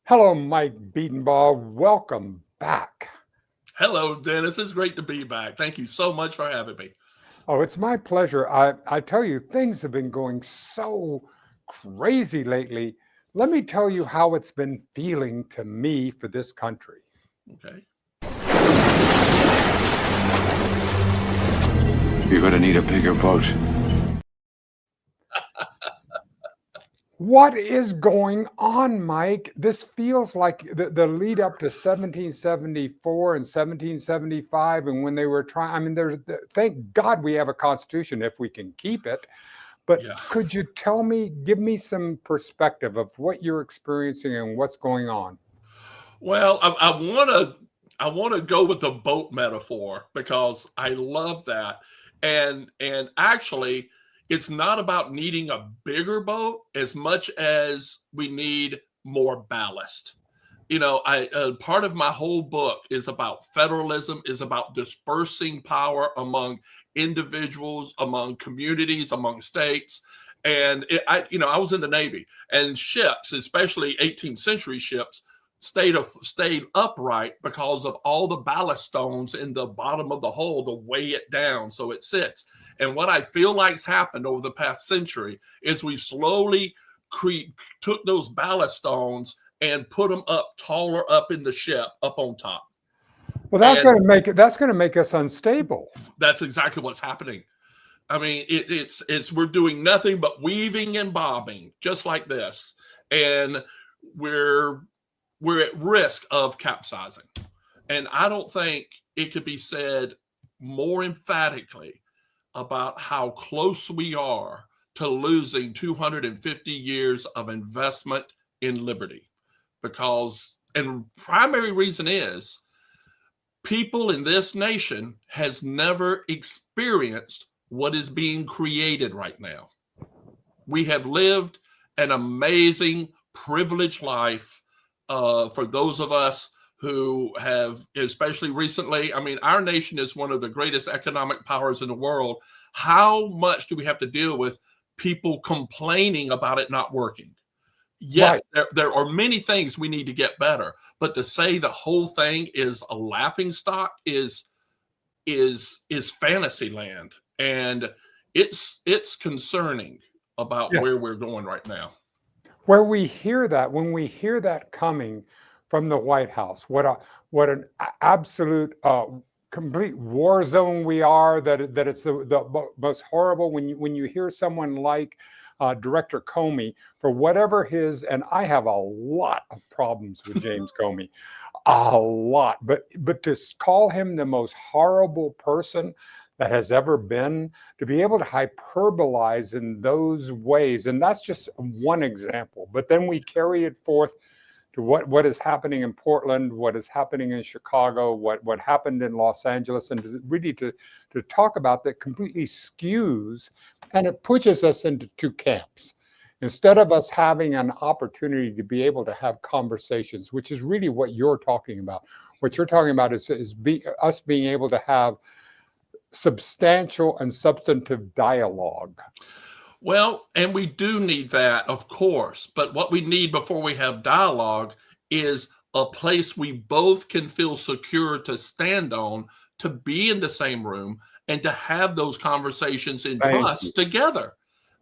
Hello, Mike Bedenbaugh. Welcome back. Hello, Dennis. It's great to be back. Thank you so much for having me. Oh, it's my pleasure. I tell you, things have been going so crazy lately. Let me tell you how it's been feeling to me for this country. Okay. You're going to need a bigger boat. What is going on, Mike? This feels like the lead up to 1774 and 1775, and when they were trying, thank God we have a constitution if we can keep it. But Yeah. could you give me some perspective of what you're experiencing and what's going on? Well, I want to go with the boat metaphor because I love that. And actually, it's not about needing a bigger boat as much as we need more ballast. I part of my whole book is about federalism, is about dispersing power among individuals, among communities, among states. And I was in the Navy, and ships, especially 18th century ships, stayed upright because of all the ballast stones in the bottom of the hull to weigh it down so it sits. And what I feel like's happened over the past century is we slowly took those ballast stones and put them up taller up in the ship, up on top. Well, And that's going to make us unstable. that's exactly what's happening. I mean, it's we're doing nothing but weaving and bobbing, just like this, and we're at risk of capsizing. And I don't think it could be said more emphatically about how close we are to losing 250 years of investment in liberty. Because, and primary reason is, people in this nation has never experienced what is being created right now. We have lived an amazing, privileged life for those of us who have, especially recently, I mean, our nation is one of the greatest economic powers in the world. How much do we have to deal with people complaining about it not working? Yes, Right. there are many things we need to get better, but to say the whole thing is a laughing stock is fantasy land, and it's concerning about Yes. where we're going right now. When we hear that coming from the White House, what an absolute complete war zone we are. That it's the most horrible when you hear someone like Director Comey for whatever his, and I have a lot of problems with James Comey, a lot, but to call him the most horrible person that has ever been, to be able to hyperbolize in those ways. And that's just one example. But then we carry it forth to what is happening in Portland, what is happening in Chicago, what happened in Los Angeles, and really to talk about that completely skews, and it pushes us into two camps. Instead of us having an opportunity to be able to have conversations, which is really what you're talking about. What you're talking about is us being able to have substantial and substantive dialogue. Well, and we do need that, of course. But what we need before we have dialogue is a place we both can feel secure to stand on, to be in the same room, and to have those conversations in Thank you. trust together.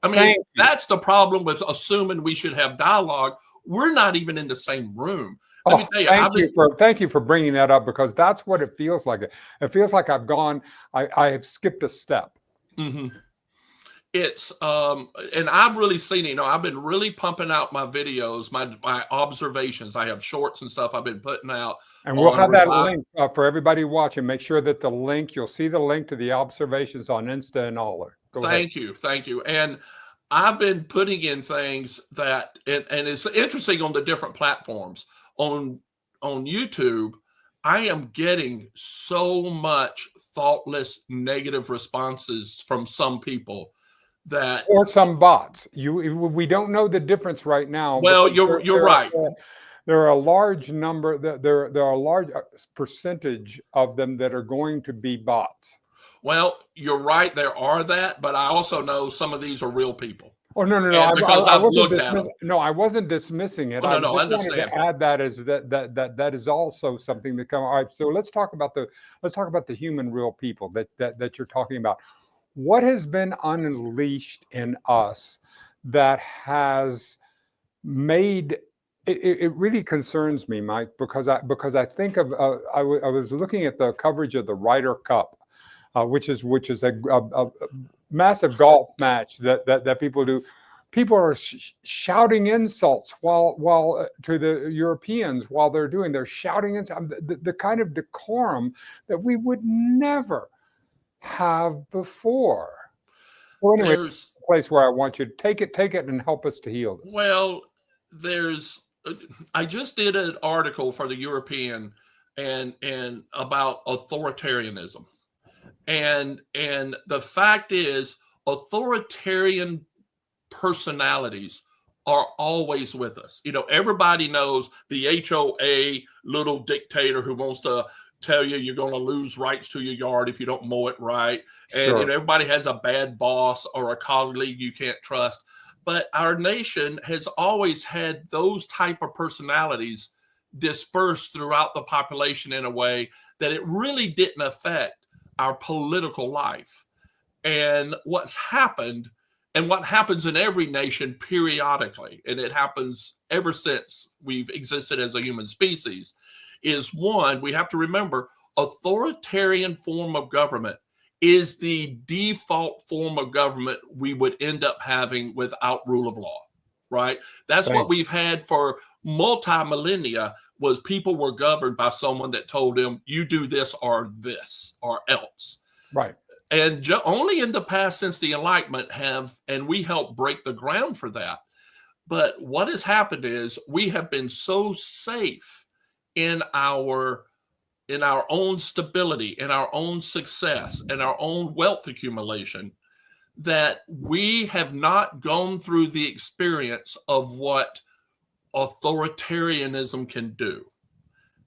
I mean, Thank you. that's the problem with assuming we should have dialogue. We're not even in the same room. Let me Oh, tell you, I've been. thank you for bringing that up, because that's what it feels like. It feels like I have skipped a step. Mhm. It's and I've really seen it. I've been really pumping out my videos, my observations. I have shorts and stuff I've been putting out And we'll on have that revive. link for everybody watching. Make sure that you'll see the link to the observations on Insta and all. Go ahead. Thank you. And I've been putting in things that, and it's interesting on the different platforms. On YouTube, I am getting so much thoughtless negative responses from some people that, Or some bots. We don't know the difference right now, well, because you're right. there are a large number. There are a large percentage of them that are going to be bots. Well, you're right. There are that, but I also know some of these are real people. Oh, no, no, no. And because I I've wasn't looked at them. No, I wasn't dismissing it. Oh, I no, I just wanted understand. to add that as that is also something that come. All right, so let's talk about the human real people that you're talking about. What has been unleashed in us that has made it really concerns me, Mike, because I think of I was looking at the coverage of the Ryder Cup, which is a massive golf match that people do. People are shouting insults while to the Europeans while they're shouting insults. The kind of decorum that we would never have before. Well, anyway, There's a place where I want you to take it and help us to heal this. Well, I just did an article for the European and about authoritarianism. And the fact is authoritarian personalities are always with us. Everybody knows the HOA little dictator who wants to tell you you're going to lose rights to your yard if you don't mow it right. And Sure. everybody has a bad boss or a colleague you can't trust. But our nation has always had those type of personalities dispersed throughout the population in a way that it really didn't affect our political life. And what's happened, and what happens in every nation periodically, and it happens ever since we've existed as a human species, is one, we have to remember authoritarian form of government is the default form of government we would end up having without rule of law, right? That's what we've had for multi-millennia, was people were governed by someone that told them, you do this or else. Right. And only in the past, since the Enlightenment, and we helped break the ground for that. But what has happened is we have been so safe in our own stability, in our own success, in our own wealth accumulation, that we have not gone through the experience of what authoritarianism can do.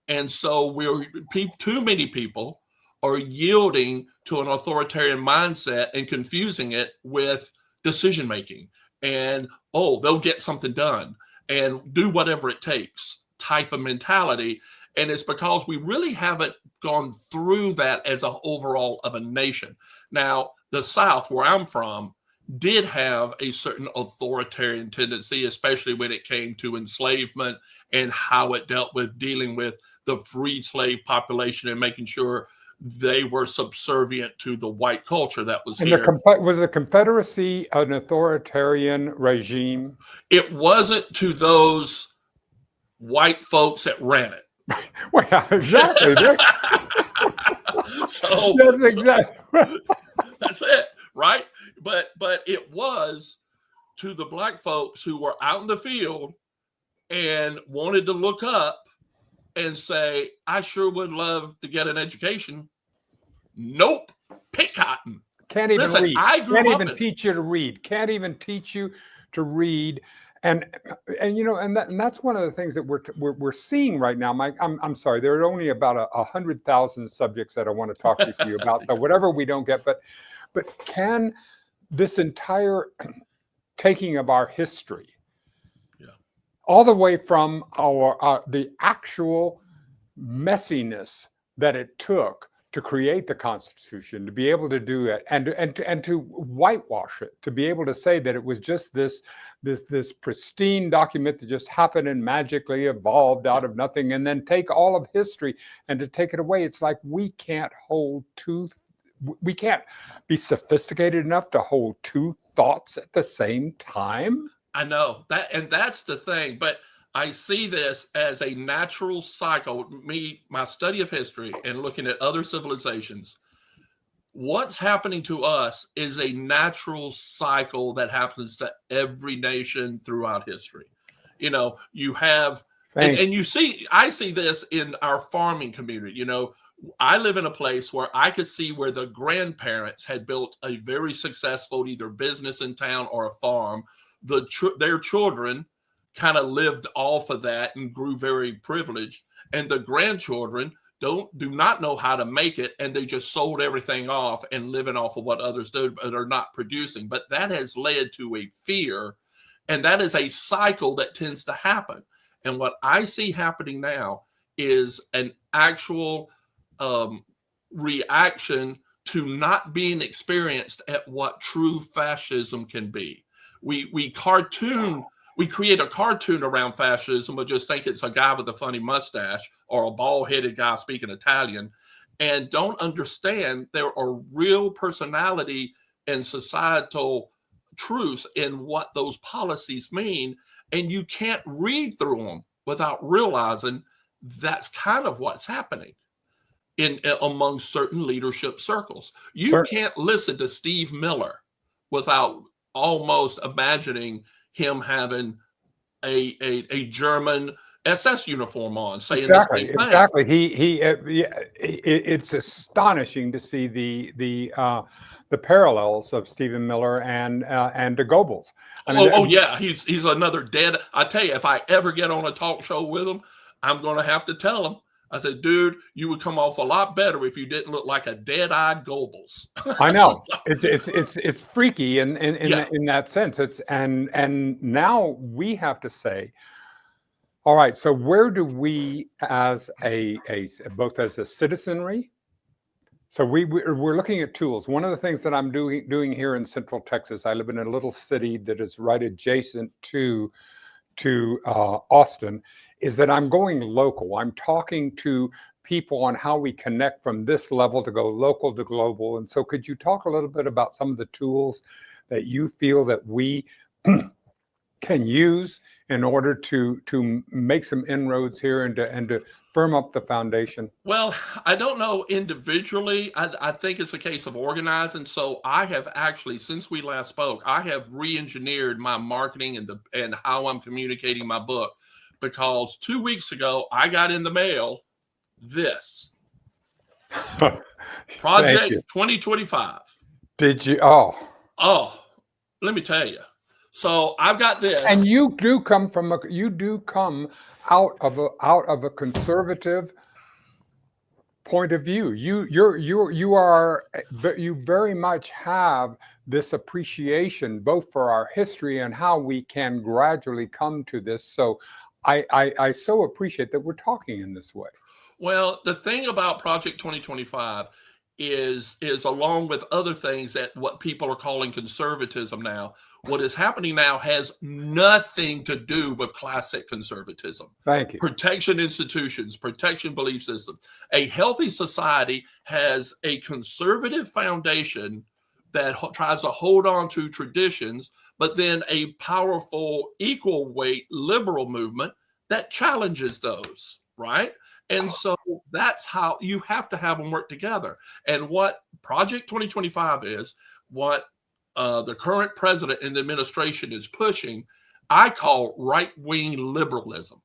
And so too many people are yielding to an authoritarian mindset and confusing it with decision making and, they'll get something done and do whatever it takes type of mentality. And it's because we really haven't gone through that as an overall of a nation. Now, the South, where I'm from, did have a certain authoritarian tendency, especially when it came to enslavement and how it dealt with dealing with the freed slave population and making sure they were subservient to the white culture that was here. Was the Confederacy an authoritarian regime? It wasn't to those white folks that ran it. Well, yeah, exactly. So that's exactly. That's it, right? But it was to the black folks who were out in the field and wanted to look up and say, I sure would love to get an education. Nope. Pick cotton. Can't even read. Can't even teach you to read. Can't even teach you to read. And that's one of the things that we're seeing right now, Mike. I'm sorry, there are only about 100,000 subjects that I want to talk to you about. So whatever we don't get, but can this entire taking of our history, all the way from the actual messiness that it took to create the Constitution, to be able to do it, and to whitewash it, to be able to say that it was just this pristine document that just happened and magically evolved out of nothing, and then take all of history and to take it away. It's like we can't be sophisticated enough to hold two thoughts at the same time. I know that, and that's the thing. But I see this as a natural cycle. My study of history and looking at other civilizations, what's happening to us is a natural cycle that happens to every nation throughout history. You have, and you see, I see this in our farming community. I live in a place where I could see where the grandparents had built a very successful either business in town or a farm. Their children kind of lived off of that and grew very privileged. And the grandchildren do not know how to make it, and they just sold everything off and living off of what others do, but are not producing. But that has led to a fear, and that is a cycle that tends to happen. And what I see happening now is an actual reaction to not being experienced at what true fascism can be. We create a cartoon around fascism. We just think it's a guy with a funny mustache or a bald-headed guy speaking Italian, and don't understand there are real personality and societal truths in what those policies mean, and you can't read through them without realizing that's kind of what's happening in among certain leadership circles. You can't listen to Steve Miller without almost imagining him having a German SS uniform on, saying the same thing. Exactly. It's astonishing to see the parallels of Stephen Miller and de Goebbels. Yeah, he's another dead. I tell you, if I ever get on a talk show with him, I'm going to have to tell him. I said, dude, you would come off a lot better if you didn't look like a dead-eyed Goebbels. I know it's freaky in that sense. And now we have to say, all right, so where do we, as both as a citizenry, so we're looking at tools. One of the things that I'm doing here in Central Texas, I live in a little city that is right adjacent to Austin, is that I'm going local. I'm talking to people on how we connect from this level to go local to global. And so could you talk a little bit about some of the tools that you feel that we can use in order to make some inroads here and to firm up the foundation? Well, I don't know individually. I think it's a case of organizing. So I have actually, since we last spoke, I have re-engineered my marketing and how I'm communicating my book, because 2 weeks ago I got in the mail this Project 2025. Did you? Oh, let me tell you. So I've got this, and you do come out of a conservative point of view. You very much have this appreciation both for our history and how we can gradually come to this. So I so appreciate that we're talking in this way. Well, the thing about Project 2025 is along with other things that what people are calling conservatism now, what is happening now has nothing to do with classic conservatism. Thank you. Protection institutions, protection belief systems. A healthy society has a conservative foundation that tries to hold on to traditions, but then a powerful, equal weight liberal movement that challenges those, right? And so that's how you have to have them work together. And what Project 2025 is, what the current president and the administration is pushing, I call right-wing liberalism.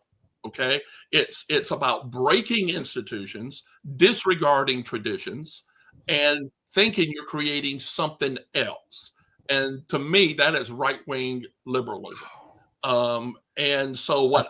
Okay, it's about breaking institutions, disregarding traditions, and thinking you're creating something else. And to me, that is right-wing liberalism. And so what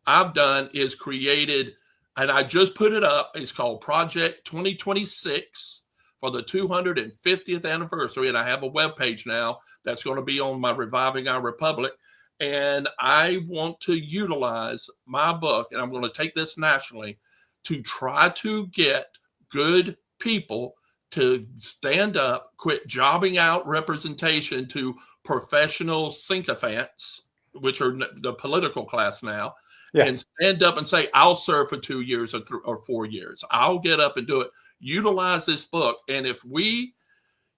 I've done is created, and I just put it up. It's called Project 2026 for the 250th anniversary. And I have a webpage now that's going to be on my Reviving Our Republic. And I want to utilize my book, and I'm going to take this nationally, to try to get good people to stand up, quit jobbing out representation to professional sycophants, which are the political class now, yes, and stand up and say, I'll serve for 2 years or 4 years. I'll get up and do it. Utilize this book. And if we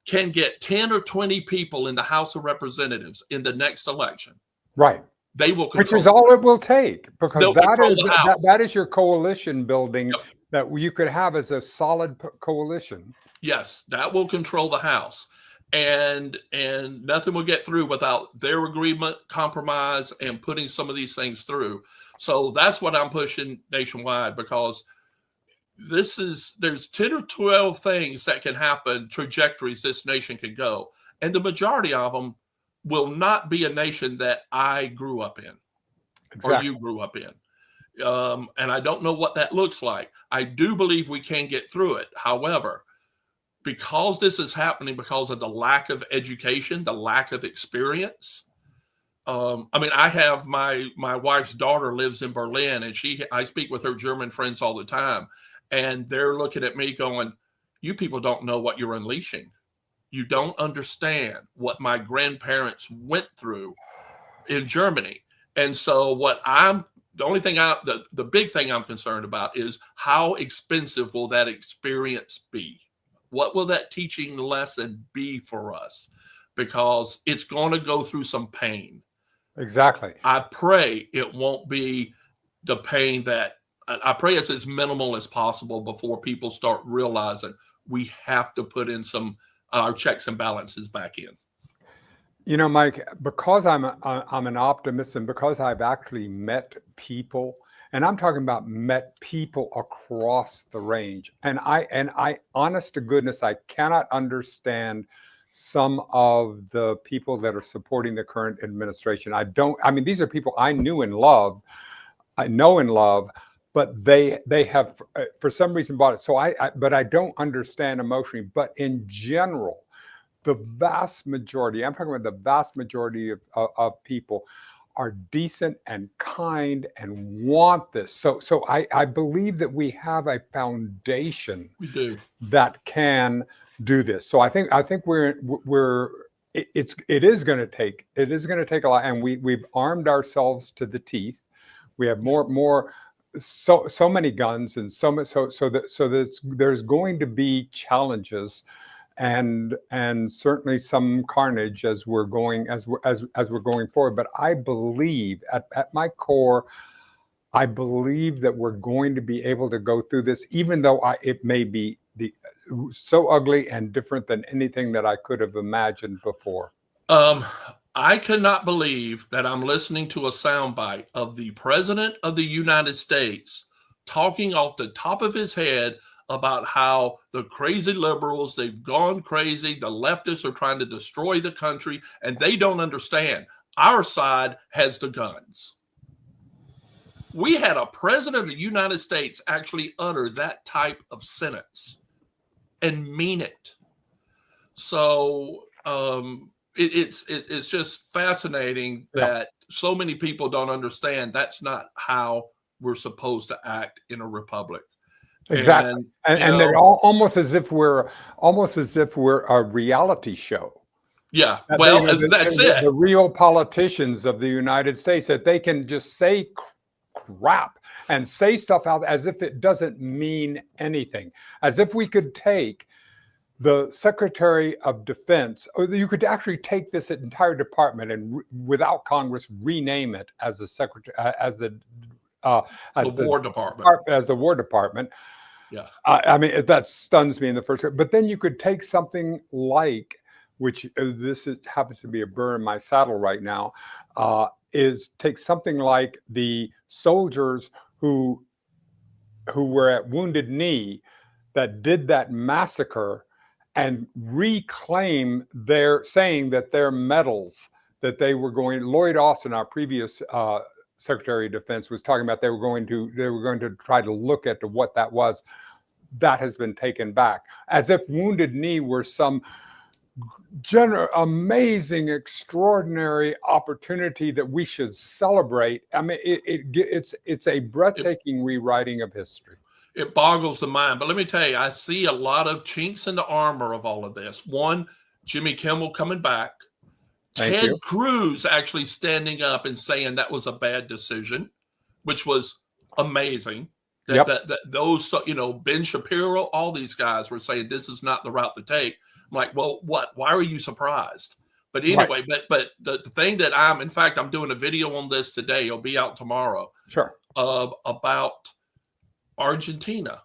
can get 10 or 20 people in the House of Representatives in the next election, right, they will control. Which is all it will take, because that is your coalition building, yep, that you could have as a solid coalition. Yes, that will control the House. And nothing will get through without their agreement, compromise, and putting some of these things through. So that's what I'm pushing nationwide, because there's 10 or 12 things that can happen, trajectories this nation can go. And the majority of them will not be a nation that I grew up in, exactly, or you grew up in. And I don't know what that looks like. I do believe we can get through it. However, because this is happening because of the lack of education, the lack of experience. I mean, I have my wife's daughter lives in Berlin, and I speak with her German friends all the time, and they're looking at me going, "You people don't know what you're unleashing. You don't understand what my grandparents went through in Germany." And so the big thing I'm concerned about is how expensive will that experience be? What will that teaching lesson be for us? Because it's going to go through some pain. Exactly. I pray it won't be the pain I pray it's as minimal as possible before people start realizing we have to put in our checks and balances back in. You know, Mike, because I'm an optimist, and because I've actually met people, and I'm talking about met people across the range, and I honest to goodness, I cannot understand some of the people that are supporting the current administration. I mean, these are people I know and love, but they have for some reason bought it. So but I don't understand emotionally. But in general, the vast majority, I'm talking about the vast majority of people, are decent and kind and want this. So I believe that we have a foundation We do. that can do this. So I think it is going to take a lot, and we've armed ourselves to the teeth. We have so many guns, and there's going to be challenges, and certainly some carnage as we're going forward. But I believe at my core, I believe that we're going to be able to go through this, even though it may be so ugly and different than anything that I could have imagined before. I cannot believe that I'm listening to a soundbite of the President of the United States talking off the top of his head about how the crazy liberals, they've gone crazy, the leftists are trying to destroy the country, and they don't understand. Our side has the guns. We had a president of the United States actually utter that type of sentence and mean it. So it's just fascinating that so many people don't understand that's not how we're supposed to act in a republic. Exactly, and they're almost as if we're a reality show. Yeah, well, that's it. The real politicians of the United States, that they can just say crap and say stuff out as if it doesn't mean anything, as if we could take the Secretary of Defense, or you could actually take this entire department and without Congress rename it as the War Department. As the War Department. Yeah. I mean, that stuns me in the first place. But then you could take something like, which happens to be a burr in my saddle right now, is take something like the soldiers who were at Wounded Knee that did that massacre, and reclaim saying that their medals that they were going. Lloyd Austin, our previous Secretary of Defense, was talking about they were going to try to look at what that was. That has been taken back, as if Wounded Knee were some amazing, extraordinary opportunity that we should celebrate. I mean, it's a breathtaking rewriting of history. It boggles the mind. But let me tell you, I see a lot of chinks in the armor of all of this. One, Jimmy Kimmel coming back. Ted Cruz actually standing up and saying that was a bad decision, which was amazing. That those, Ben Shapiro, all these guys were saying this is not the route to take. I'm like, well, what? Why are you surprised? But anyway, but the thing that in fact, I'm doing a video on this today. It'll be out tomorrow. Sure. About Argentina.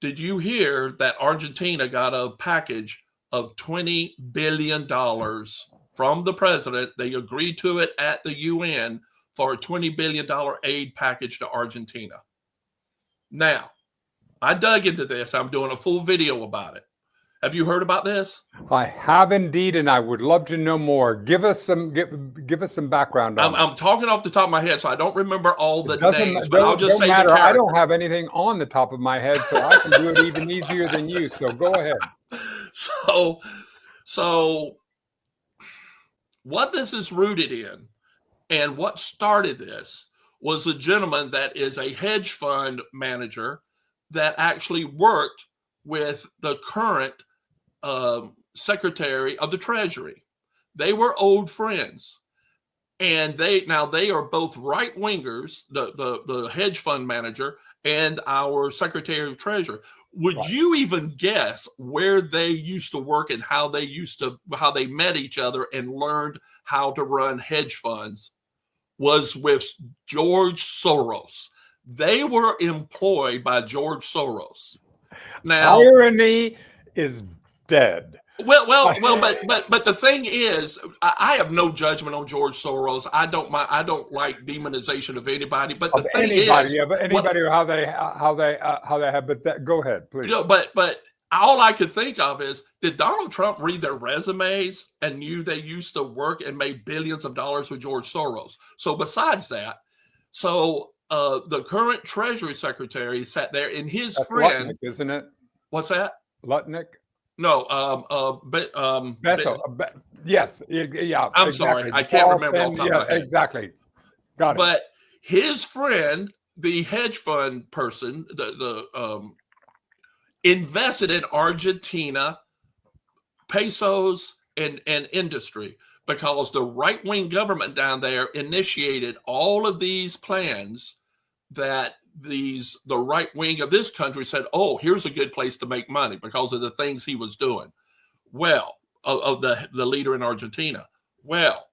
Did you hear that Argentina got a package of $20 billion from the president? They agreed to it at the UN for a $20 billion aid package to Argentina. Now, I dug into this. I'm doing a full video about it. Have you heard about this? I have indeed, and I would love to know more. Give us some background on it. I'm talking off the top of my head, so I don't remember all the It doesn't names, but I'll just don't say matter. the I character. don't have anything on the top of my head, so I can do it even easier than you. So go ahead. So what this is rooted in, and what started this, was a gentleman that is a hedge fund manager that actually worked with the current Secretary of the Treasury. They were old friends, and they are both right wingers. The hedge fund manager and our Secretary of Treasury. Would you even guess where they used to work and how they met each other and learned how to run hedge funds? Was with George Soros. They were employed by George Soros. Now, irony is dead. Well, but the thing is, I have no judgment on George Soros. I don't like demonization of anybody. But the thing is, how they have. But go ahead, please. But all I could think of is, did Donald Trump read their resumes and knew they used to work and made billions of dollars with George Soros? So besides that, the current Treasury Secretary sat there, and his friend, Lutnick, isn't it? What's that? Lutnick. No, yes, yeah. I'm sorry, I can't remember off the top of my head. Exactly. Got it. But his friend, the hedge fund person, invested in Argentina, pesos, and industry, because the right-wing government down there initiated all of these plans that the right wing of this country said, oh, here's a good place to make money because of the things he was doing. Well, of the leader in Argentina. Well,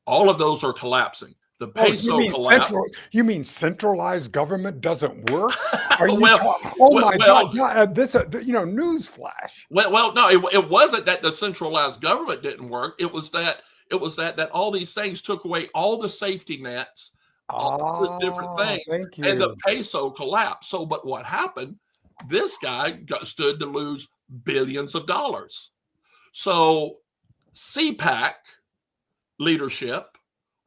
all of those are collapsing. The peso collapsed. You mean centralized government doesn't work? Are you God! This, newsflash. Well, no, it wasn't that the centralized government didn't work. It was that all these things took away all the safety nets, all the different things, and the peso collapsed. So, but what happened? This guy stood to lose billions of dollars. So, CPAC leadership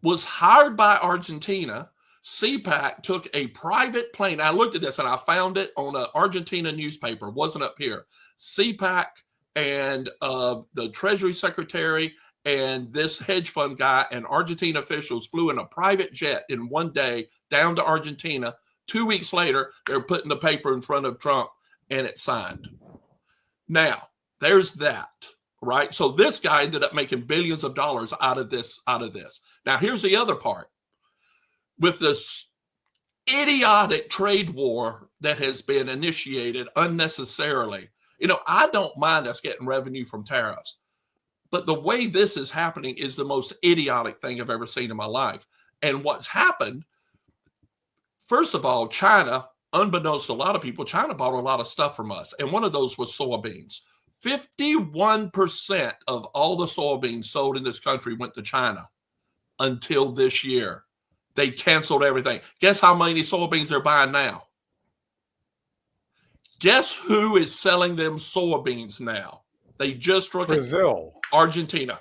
was hired by Argentina. CPAC took a private plane. I looked at this and I found it on an Argentina newspaper. It wasn't up here. CPAC and the Treasury Secretary and this hedge fund guy and Argentina officials flew in a private jet in one day down to Argentina. 2 weeks later, they're putting the paper in front of Trump and it's signed. Now, there's that, right? So this guy ended up making billions of dollars out of this. Now, here's the other part. With this idiotic trade war that has been initiated unnecessarily, I don't mind us getting revenue from tariffs. But the way this is happening is the most idiotic thing I've ever seen in my life. And what's happened, first of all, China, unbeknownst to a lot of people, China bought a lot of stuff from us. And one of those was soybeans. 51% of all the soybeans sold in this country went to China until this year. They canceled everything. Guess how many soybeans they're buying now? Guess who is selling them soybeans now? They just struck Brazil. Argentina.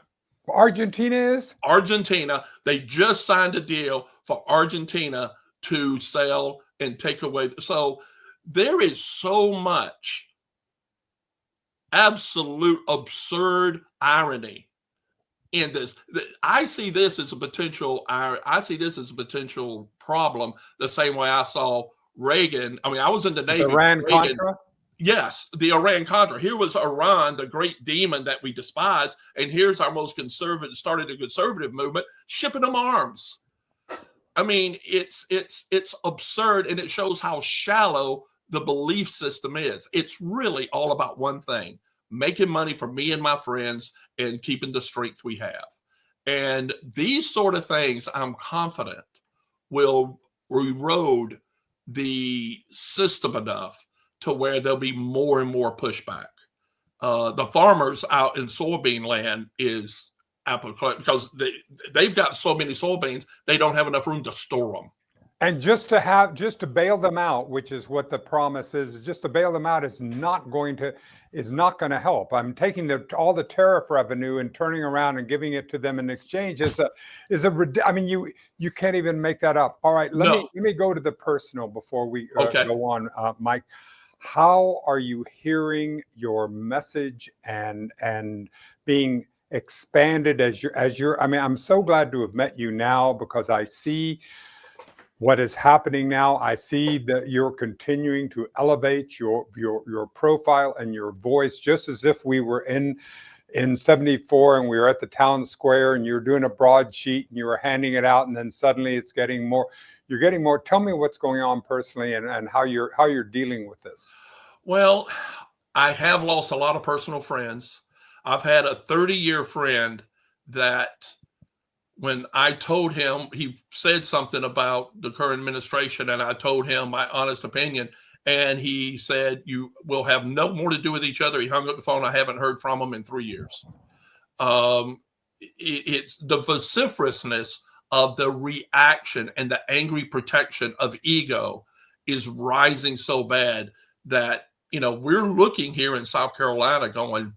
Argentina is? Argentina. They just signed a deal for Argentina to sell and take away. So there is so much absolute absurd irony in this. I see this as a potential problem the same way I saw Reagan. I mean, I was in the Navy. Iran-Contra? Yes, the Iran-Contra. Here was Iran, the great demon that we despise, and here's our most conservative, started a conservative movement, shipping them arms. I mean, it's absurd, and it shows how shallow the belief system is. It's really all about one thing: making money for me and my friends and keeping the strength we have. And these sort of things, I'm confident, will erode the system enough to where there'll be more and more pushback. The farmers out in soybean land is applicable because they've got so many soybeans, they don't have enough room to store them. And just to bail them out, which is what the promise is, just to bail them out is not going to help. I'm taking all the tariff revenue and turning around and giving it to them in exchange I mean, you can't even make that up. All right, let me go to the personal before we go on, Mike. How are you hearing your message and being expanded as you're? I mean, I'm so glad to have met you now, because I see what is happening now. I see that you're continuing to elevate your profile and your voice, just as if we were in 74 and we were at the town square and you're doing a broadsheet and you were handing it out, and then suddenly it's getting more. You're getting more. Tell me what's going on personally and how you're dealing with this. Well, I have lost a lot of personal friends. I've had a 30-year friend that, when I told him, he said something about the current administration, and I told him my honest opinion, and he said, "You will have no more to do with each other." He hung up the phone. I haven't heard from him in 3 years. It's the vociferousness of the reaction and the angry protection of ego is rising so bad that, we're looking here in South Carolina going,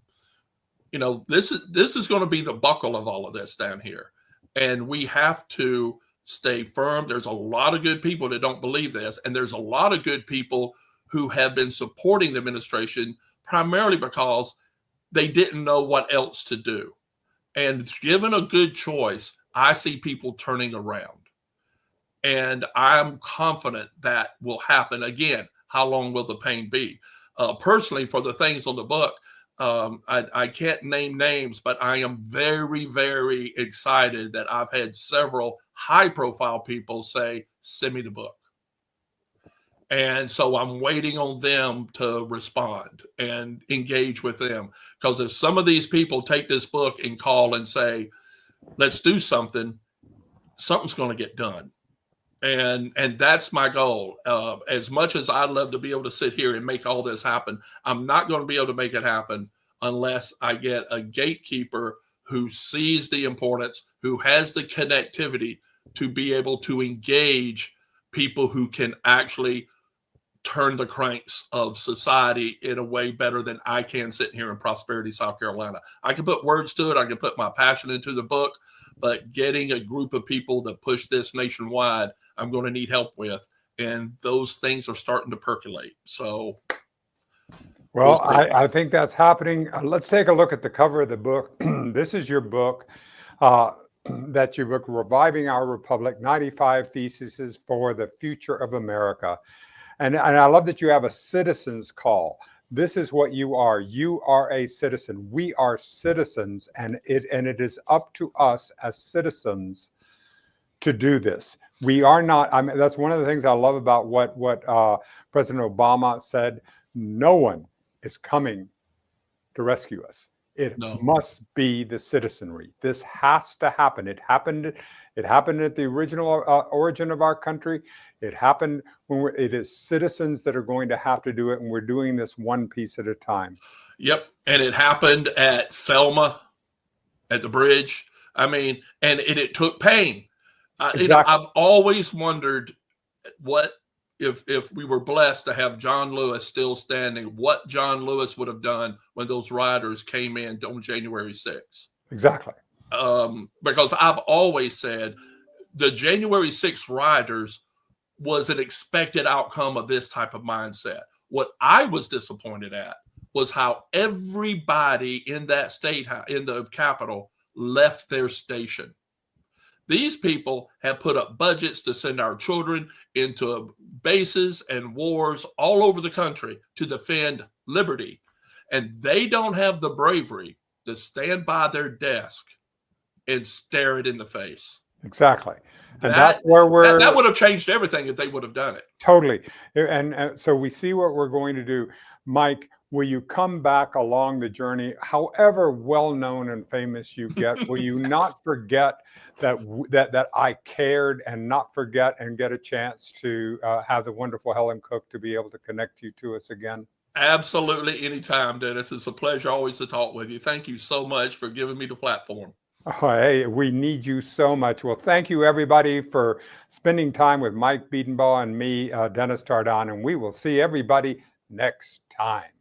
this is going to be the buckle of all of this down here. And we have to stay firm. There's a lot of good people that don't believe this. And there's a lot of good people who have been supporting the administration primarily because they didn't know what else to do. And given a good choice, I see people turning around. And I'm confident that will happen. Again, how long will the pain be? Personally, for the things on the book, I can't name names, but I am very, very excited that I've had several high-profile people say, "Send me the book." And so I'm waiting on them to respond and engage with them. Because if some of these people take this book and call and say, "Let's do something," something's going to get done. And that's my goal. As much as I'd love to be able to sit here and make all this happen, I'm not going to be able to make it happen unless I get a gatekeeper who sees the importance, who has the connectivity to be able to engage people who can actually turn the cranks of society in a way better than I can sitting here in Prosperity, South Carolina. I can put words to it. I can put my passion into the book, but getting a group of people that push this nationwide, I'm going to need help with. And those things are starting to percolate. So, well, I think that's happening. Let's take a look at the cover of the book. This is your book, Reviving Our Republic, 95 Theses for the Future of America. And I love that you have a citizen's call. This is what you are. You are a citizen. We are citizens, and it is up to us as citizens to do this. We are not. I mean, that's one of the things I love about what President Obama said. No one is coming to rescue us. It must be the citizenry. This has to happen. It happened at the original origin of our country. It happened when it is citizens that are going to have to do it, and we're doing this one piece at a time. Yep, and it happened at Selma, at the bridge. I mean, and it took pain. Exactly. I've always wondered what if we were blessed to have John Lewis still standing, what John Lewis would have done when those rioters came in on January 6th. Exactly. Because I've always said the January 6th rioters was an expected outcome of this type of mindset. What I was disappointed at was how everybody in that in the Capitol left their station. These people have put up budgets to send our children into bases and wars all over the country to defend liberty. And they don't have the bravery to stand by their desk and stare it in the face. Exactly. And that's where that would have changed everything if they would have done it. Totally. And so we see what we're going to do. Mike, will you come back along the journey, however well-known and famous you get? Will you not forget that I cared, and not forget and get a chance to have the wonderful Helen Cook to be able to connect you to us again? Absolutely. Anytime, Dennis. It's a pleasure always to talk with you. Thank you so much for giving me the platform. Oh, hey, we need you so much. Well, thank you everybody for spending time with Mike Bedenbaugh and me, Dennis Tardan, and we will see everybody next time.